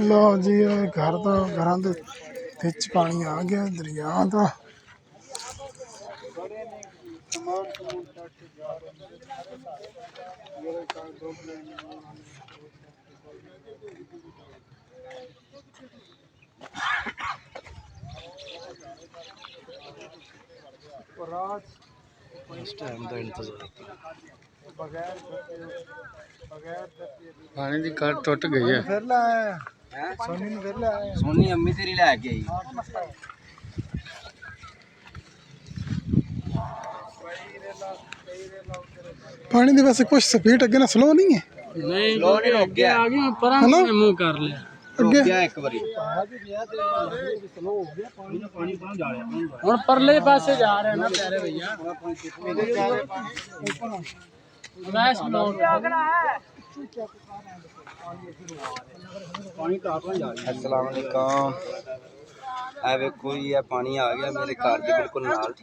लो जी घर तो घर विच पानी आ गया दरिया का। पानी की कार टुट गई है। सोनी अम्मी तेरी लैके आई। पानी की वैसे कुछ स्पीड अगे ना स्लो नहीं है। नहीं स्लो नहीं रुक गया आ गया पर मुंह कर लिया अगे एक बारी हुन परले पासे जा रहे हैं ना प्यारे भैया। अस्सलाम वालेकुम। ए वेखो जी पानी आ गया मेरे घर के बिल्कुल नाल।